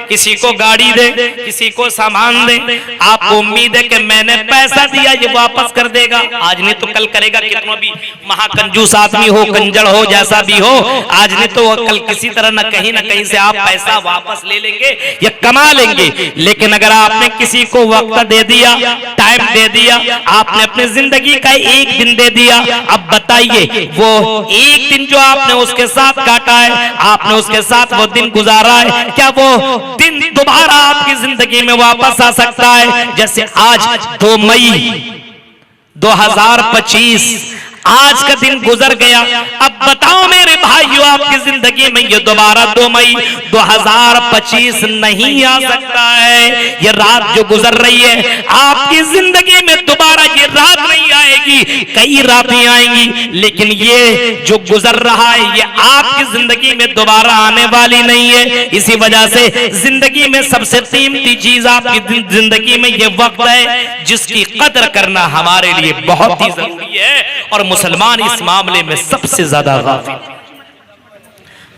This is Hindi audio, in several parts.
किसी को गाड़ी दे, किसी को सामान दे, आपको उम्मीद है कि मैंने पैसा दिया ये वापस कर देगा। आज नहीं तो कल करेगा। कितना भी महाकंजूस आदमी हो, कंजड़ हो, जैसा भी हो, आज नहीं तो कल किसी तरह न कहीं से आप पैसा वापस ले लेंगे या कमा लेंगे। लेकिन अगर आपने किसी को वक्त दे दिया, टाइम दे दिया, आपने अपनी जिंदगी का एक दिन दे दिया, अब बताइए वो एक दिन जो आपने उसके साथ काटा है, आपने उसके साथ वो दिन गुजारा है, क्या वो दिन दोबारा आपकी जिंदगी में वापस आ सकता है? जैसे आज 2 मई 2025 आज का दिन गुजर गया। अब बताओ मेरे भाइयों, आपकी जिंदगी में ये दोबारा 2 मई 2025 नहीं आ सकता है। ये रात जो गुजर रही है आपकी जिंदगी में दोबारा ये रात नहीं आएगी, कई रातें आएंगी, लेकिन ये जो गुजर रहा है ये आपकी जिंदगी में दोबारा आने वाली नहीं है। इसी वजह से जिंदगी में सबसे कीमती चीज आपकी जिंदगी में ये वक्त है, जिसकी कदर करना हमारे लिए बहुत ही जरूरी है। और मुसलमान इस मामले में सबसे ज्यादा गाफिल।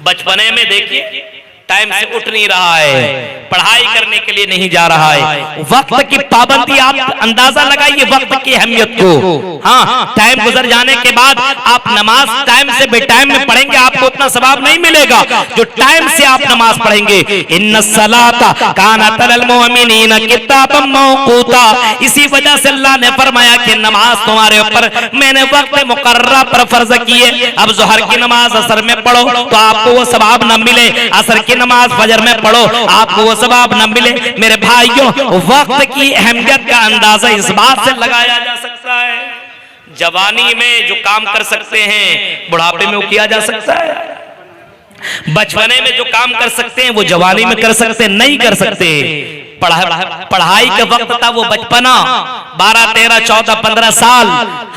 बचपने में देखिए टाइम से उठ नहीं रहा है, पढ़ाई करने के लिए नहीं जा रहा है, वक्त की पाबंदी। आप अंदाजा लगाइए वक्त की अहमियत को। हाँ, टाइम गुजर जाने के बाद आप नमाज टाइम से बेटाइम में पढ़ेंगे, आपको उतना सवाब नहीं मिलेगा जो टाइम से आप नमाज पढ़ेंगे। इन्नस्सलाता कानत अलल मुमिनीना किताबम मौकूता। इसी वजह से अल्लाह ने फरमाया कि नमाज तुम्हारे ऊपर मैंने वक्त मुकर्रर पर फर्ज की है। अब जोहर की नमाज असर में पढ़ो तो आपको वो सवाब न मिले, असर की नमाज फजर में पढ़ो आपको वो सवाब न मिले। मेरे भाइयों, वक्त की अहमियत का अंदाजा इस बात से लगाया जा सकता है, जवानी में जो काम कर सकते हैं बुढ़ापे में वो किया जा सकता है। बचपने में जो काम कर सकते हैं वो जवानी में कर सकते नहीं कर सकते। पढ़ाई का वक्त था वो बचपना, 12, 13, 14, 15 साल।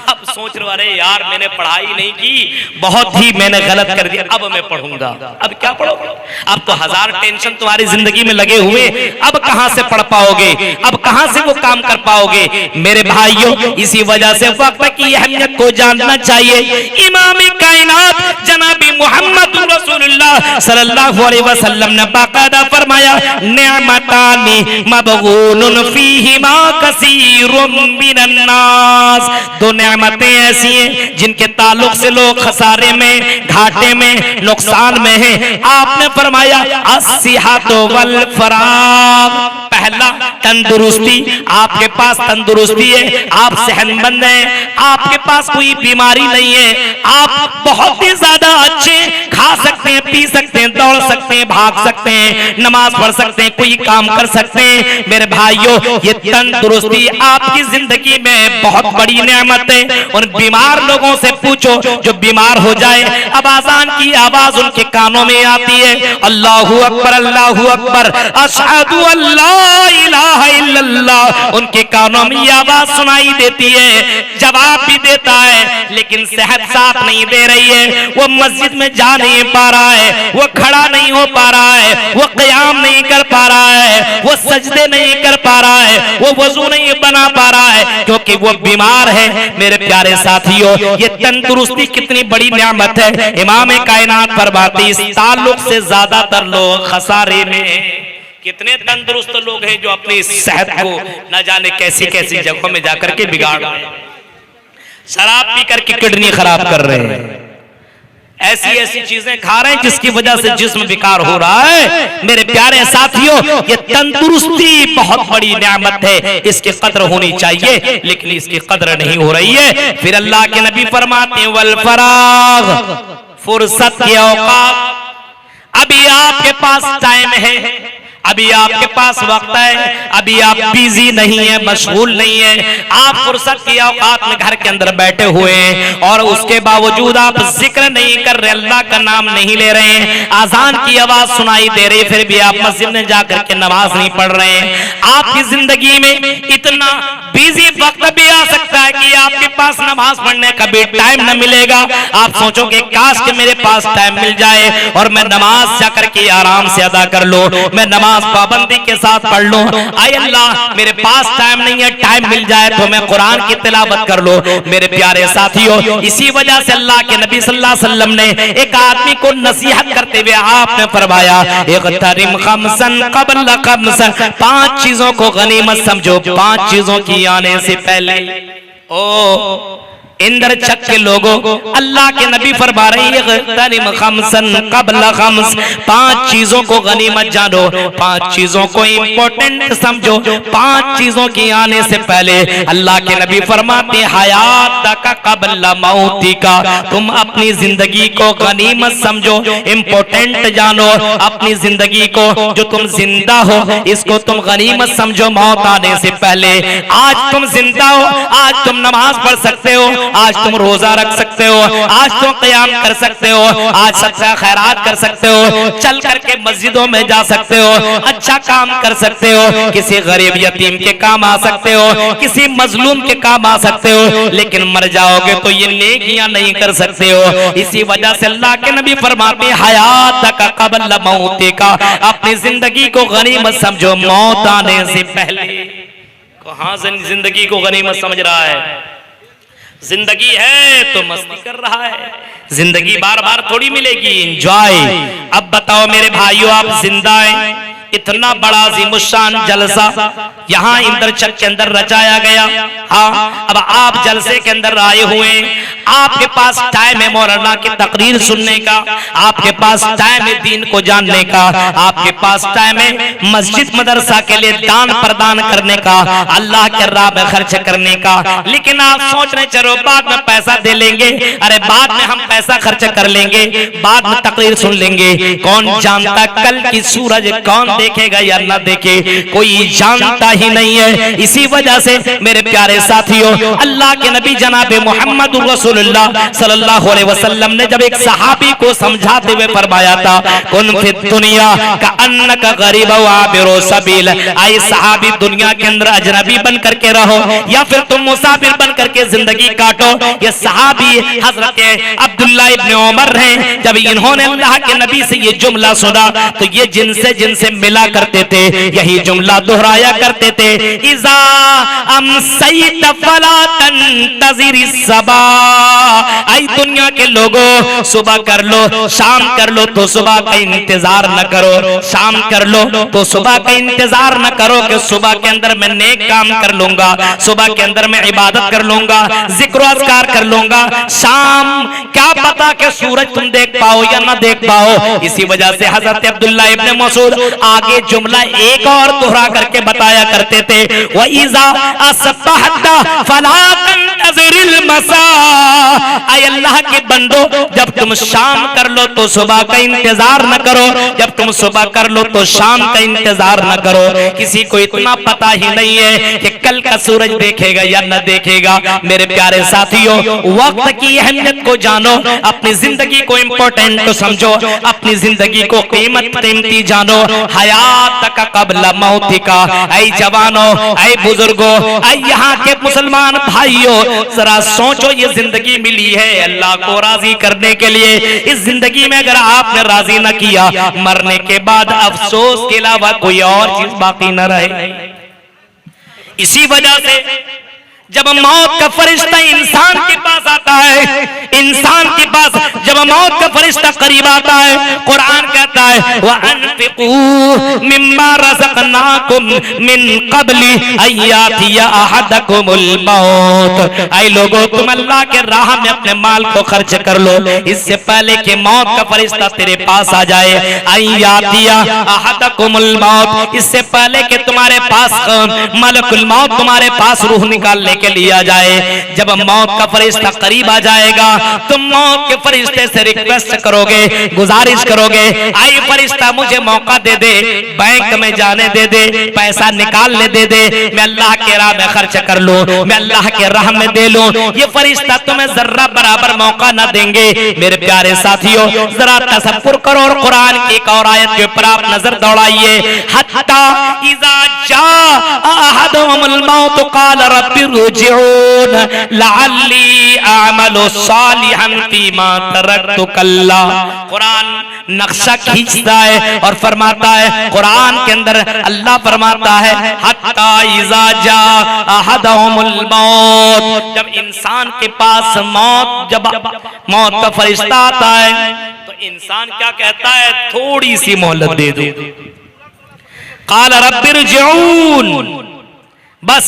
अब सोच रहे अरे यार मैंने पढ़ाई नहीं की, बहुत ही मैंने गलत कर दिया, अब मैं पढ़ूंगा। अब क्या पढ़ोगे? अब तो 1000 टेंशन तुम्हारी जिंदगी में लगे हुए, अब कहां से पढ़ पाओगे? अब कहां से वो काम कर पाओगे? मेरे भाइयों, इसी वजह से वक्त की अहमियत को जानना चाहिए। इमाम कायनात जनाबी मोहम्मद रसूलुल्लाह सल्लल्लाहु अलैहि वसल्लम ने बाकायदा फरमाया, नेमतानी मबगूनुन फीहिमा कसीरुम मिनन नास। 2 नेमतें ऐसी हैं जिनके ताल्लुक से लोग खसारे में, घाटे में, नुकसान में हैं। आपने फरमाया अस्सिहतु वल फराग। पहला तंदुरुस्ती, आपके पास तंदुरुस्ती है, आप सेहतमंद हैं, आपके पास कोई बीमारी नहीं है, आप बहुत ही ज्यादा अच्छे खा सकते हैं, पी सकते हैं, दौड़ सकते हैं, भाग सकते हैं, नमाज पढ़ सकते हैं, कोई काम कर सकते हैं। मेरे भाइयों, ये तंदुरुस्ती आपकी जिंदगी में बहुत बड़ी नेमत है। उन बीमार लोगों से पूछो जो बीमार हो जाए, अब आजान की आवाज उनके कानों में आती है, अल्लाहु अकबर, अल्लाहु अकबर, अशहदु अल्ला इलाहा इल्लल्लाह, उनके कानों में ये आवाज सुनाई देती है, जवाब भी देता है, लेकिन सेहत साथ नहीं दे रही है। वो मस्जिद में जा नहीं पा रहा है, वो खड़ा नहीं हो पा रहा है, वो क़याम नहीं कर पा रहा है, वो सजदे नहीं कर पा रहा है, वो वजू नहीं बना पा रहा है, क्योंकि वो बीमार है। मेरे प्यारे साथियों, ये तंदुरुस्ती कितनी बड़ी नेमत है। इमाम कायनात फरमाते हैं, इस ताल्लुक से ज्यादातर लोग खसारे में। कितने तंदुरुस्त लोग हैं जो अपनी सेहत को न जाने कैसी कैसी जगहों में जाकर के बिगाड़ रहे हैं, शराब पी करके किडनी खराब कर रहे हैं, ऐसी ऐसी चीजें खा रहे हैं जिसकी वजह से जिस्म बेकार हो रहा है। मेरे प्यारे साथियों, ये तंदुरुस्ती बहुत बड़ी नेमत है, इसकी कदर होनी चाहिए, लेकिन इसकी कदर नहीं हो रही है। फिर अल्लाह के नबी फरमाते हैं वल फराग, फुर्सत के औकात। अभी आपके पास टाइम है, अभी आपके पास वक्त है, अभी आप बिजी नहीं है, मशगूल नहीं है, आप फुर्सत की औकात में घर के अंदर बैठे हुए हैं और उसके बावजूद आप जिक्र नहीं कर रहे, अल्लाह का नाम नहीं ले रहे हैं, आजान की आवाज सुनाई दे रही, फिर भी आप मस्जिद में जाकर के नमाज नहीं पढ़ रहे हैं। आपकी जिंदगी में इतना बिजी वक्त भी आ सकता है कि आपके पास नमाज पढ़ने का भी टाइम न मिलेगा। आप सोचोगे काश कि मेरे पास टाइम मिल जाए और मैं नमाज जाकर के आराम से अदा कर लो, मैं नमाज पाबंदी के साथ पढ़ लो। आय अल्लाह मेरे पास टाइम नहीं है, टाइम मिल जाए तो मैं कुरान की तिलावत कर लो। मेरे प्यारे साथियों, इसी वजह से अल्लाह के नबी सल्लल्लाहु अलैहि वसल्लम ने एक आदमी को नसीहत करते हुए आपने फरमाया, इग़तनिम खम्सन क़ब्ल खम्स, 5 चीजों को गनीमत समझो 5 चीजों की आने से पहले। ओ इंदर छक के लोगों, अल्लाह के नबी फरमा रहे हैं इग़तनिम खम्सन क़ब्ल खम्स, 5 चीजों को गनीमत जानो, 5 चीजों को इम्पोर्टेंट समझो 5 चीजों की आने से पहले। अल्लाह के नबी फरमाते हयातका क़ब्ल मौतिका, तुम अपनी जिंदगी को गनीमत समझो, इम्पोर्टेंट जानो अपनी जिंदगी को। जो तुम जिंदा हो इसको तुम गनीमत समझो मौत आने से पहले। आज तुम जिंदा हो, आज तुम नमाज पढ़ सकते हो, आज तुम रोजा रख सकते हो, आज तुम क़याम कर सकते हो, आज सदका खैरात कर सकते हो, चल करके मस्जिदों में जा सकते हो, अच्छा काम कर सकते हो, किसी गरीब यतीम के काम आ सकते हो, किसी मजलूम के काम आ सकते हो, लेकिन मर जाओगे तो ये नेकियां नहीं कर सकते हो। इसी वजह से अल्लाह के नबी फरमाते हयातका क़ब्ल मौतिका, अपनी जिंदगी को गनीमत समझो मौत आने से पहले। कहां से जिंदगी को गनीमत समझ रहा है? जिंदगी है तो मस्ती कर रहा है, जिंदगी बार बार थोड़ी मिलेगी, एंजॉय। अब बताओ मेरे भाइयों, आप जिंदा हैं, इतना बड़ा अज़ीमुश्शान जलसा यहाँ इंद्रचक के अंदर रचाया गया। हाँ, अब आप जलसे के अंदर आए हुए, आपके पास टाइम है मौलाना की तकरीर सुनने का, आपके पास टाइम है दीन को जानने का, आपके पास टाइम है मस्जिद मदरसा के लिए दान प्रदान करने का, अल्लाह के राह में खर्च करने का। लेकिन आप सोच रहे चलो बाद में पैसा दे लेंगे, अरे बाद में हम पैसा खर्च कर लेंगे, बाद में तकरीर सुन लेंगे। कौन जानता कल की सूरज कौन देखेगा या ना देखे, कोई जानता ही नहीं है। इसी वजह से मेरे प्यारे साथियों, अल्लाह के नबी जनाब मोहम्मद रसूलुल्लाह सल्लल्लाहु अलैहि वसल्लम ने जब एक सहाबी को समझाते हुए फरमाया था, कुन फिद दुनिया का अन्नका गरीब व आबिरो सबील, आई सहाबी दुनिया के अंदर अजनबी बन करके रहो या फिर तुम मुसाफिर बन करके जिंदगी काटो। ये सहाबी हजरत अब्दुल्लाह इब्न उमर हैं, जब इन्होंने अल्लाह के नबी से ये जुमला सुना तो ये जिनसे जिनसे मिला करते थे यही जुमला दोहराया करते थे, इज़ा अमसैत फला तंतज़िर सबा, आई दुनिया के लोगों सुबह कर लो, शाम कर लो तो सुबह का इंतजार न करो, शाम कर लो तो सुबह का इंतजार न करो कि सुबह के अंदर मैं नेक काम कर लूंगा, सुबह के अंदर मैं इबादत कर लूंगा, जिक्र अज़कार कर लूंगा, शाम क्या पता कि सूरज तुम देख पाओ या ना देख पाओ। इसी वजह से हजरत अब्दुल्ला इब्न मसूद आगे जुमला एक और दोहरा करके बताया करते थे, व इज़ा असबहता फला तंतज़िरिल मसा, ऐ अल्लाह के बंदो जब तुम शाम कर लो तो सुबह का इंतजार न करो, जब तुम सुबह कर लो तो शाम का इंतजार न करो। किसी को इतना पता ही नहीं है कि कल का सूरज देखेगा या न देखेगा। मेरे प्यारे साथियों, वक्त की अहमियत को जानो, अपनी जिंदगी को इम्पोर्टेंट तो समझो, अपनी जिंदगी को कीमती जानो। हयात का क़ब्ल मौतिका, ऐ जवानों, ऐ बुजुर्गों, ऐ यहाँ के मुसलमान भाइयों, जरा सोचो ये जिंदगी मिली है अल्लाह को राजी करने के लिए। इस जिंदगी में अगर आपने राजी न किया, मरने के बाद अफसोस के अलावा कोई और चीज बाकी न रहे। इसी वजह से जब मौत का फरिश्ता इंसान के पास आता है, इंसान के पास जब मौत का फरिश्ता करीब आता है, कुरान कहता है व अनफिकू मिम्मा रज़क़नाकुम मिन क़ब्ली अय्यातिया अहदकुमुल मौत, ऐ लोगों तुम अल्लाह के राह में अपने माल को खर्च कर लो इससे पहले कि मौत का फरिश्ता तेरे पास आ जाए। अय्यातिया अहदकुमुल मौत, इससे पहले कि तुम्हारे पास मलकुल मौत तुम्हारे पास रूह निकालने के लिया जाए। जब मौत का फरिश्ता करीब आ जाएगा तुम मौत के फरिश्ते से रिक्वेस्ट करोगे, गुजारिश करोगे, आई फरिश्ता मुझे मौका दे दे, बैंक में जाने दे दे, पैसा निकालने दे दे, मैं अल्लाह के राह में खर्च कर लूं, मैं अल्लाह के राह में दे लूं। ये फरिश्ता तुम्हें जर्रा बराबर मौका ना देंगे। मेरे प्यारे साथियों, जरा तसव्वुर करो और कुरान की एक और आयत के ऊपर आप नजर दौड़ाइए। हत्ता इज़ा जाअ अहदहुमुल मौत क़ाल रब्बि इरजिऊन लअल्ली अअमलु सालिहन फीमा तरक्तु कल्ला। कुरान नक्शा खींचता है और फरमाता है, कुरान के अंदर अल्लाह फरमाता है हत्ता इज़ा जाअ अहदहुमुल मौत, जब इंसान के पास जब मौत का फरिश्ता आता है तो इंसान क्या कहता है, थोड़ी सी मोहलत दे दो। क़ाल रब्बि इरजिऊन, बस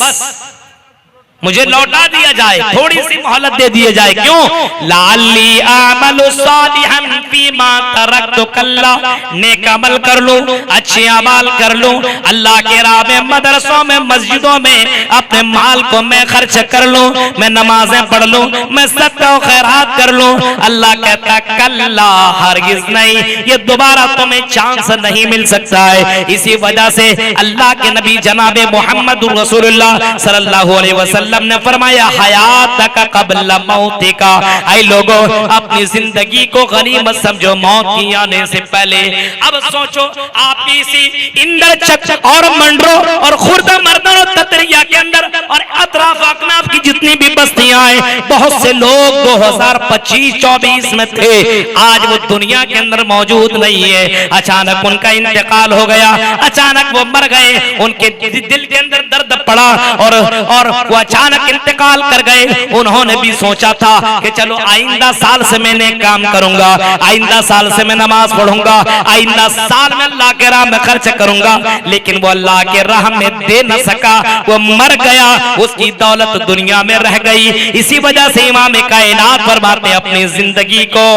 मुझे लौटा दिया जाए, थोड़ी सी मोहलत दे दिया जाए। क्यों? लाली अमलु सालिहन फीमा तरक्तु कल्ला, नेक अमल कर लूं, अच्छे अमल कर लूं, अल्लाह के राह में, मदरसों में, मस्जिदों में अपने माल को मैं खर्च कर लूं, मैं नमाजें पढ़ लूं, मैं सदका और खैरात कर लूं। अल्लाह कहता कल्ला, हरगिज नहीं, ये दोबारा तुम्हें चांस नहीं मिल सकता है। इसी वजह से अल्लाह के नबी जनाबे मोहम्मद रसूलुल्लाह सल्लल्लाहु अलैहि वसल्लम ने फरमाया हयात का कबल मौत का, ऐ लोगों अपनी जिंदगी को गनीमत समझो मौत की आने से पहले। अब सोचो आप इसी इंदर चक और मंडरो और खुर्दा मर्दन और ततरिया के अंदर और अतराफ अकनाफ की जितनी भी बस्तियां हैं, बहुत से लोग 2025-24 में थे, आज वो दुनिया के अंदर मौजूद नहीं है। अचानक उनका इंतकाल हो गया, अचानक वो मर गए, उनके दिल के अंदर दर्द पड़ा और वो अचानक इंतकाल कर गए। उन्होंने भी सोचा था कि चलो आइंदा साल से मैंने काम करूंगा, आइंदा साल से मैं नमाज पढ़ूंगा, आइंदा साल में अल्लाह के राह में खर्च करूंगा, लेकिन वो अल्लाह के राह में दे न सका, वो मर गया, उसकी दौलत दुनिया में रह गई। इसी वजह से इमाम कायनात फरमाते अपनी जिंदगी को,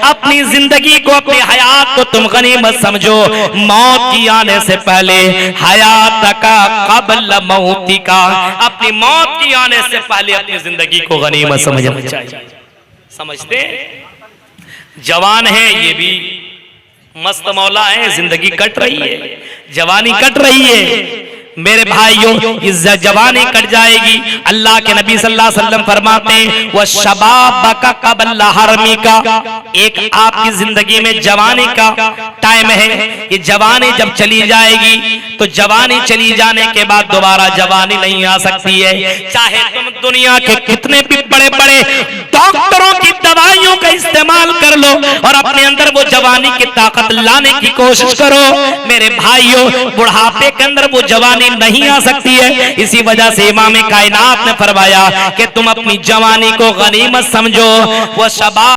अपनी जिंदगी को, अपनी हयात को तुम गनीमत समझो मौत की आने से पहले, हयात का कबल मौती का, अपनी मौत की आने से पहले अपनी जिंदगी को गनीमत समझना चाहिए। समझते? जवान है, ये भी मस्त मौला है, जिंदगी कट रही है, जवानी कट रही है। मेरे भाइयों, इस जवानी कट जाएगी। अल्लाह के नबी सल्लल्लाहु अलैहि वसल्लम फरमाते हैं वह शबाब का कबल हरमी का, एक आपकी जिंदगी में जवानी का टाइम है, ये जवानी जब चली जाएगी तो जवानी चली जाने के बाद दोबारा जवानी नहीं आ सकती है। चाहे तुम दुनिया के कितने भी बड़े बड़े डॉक्टरों की दवाइयों का इस्तेमाल कर लो और अपने अंदर वो जवानी की ताकत लाने की कोशिश करो, मेरे भाइयों बुढ़ापे के अंदर वो जवानी नहीं आ सकती है। इसी वजह से इमाम कायनात ने फरमाया कि तुम अपनी जवानी को गनीमत समझो, वो शबाब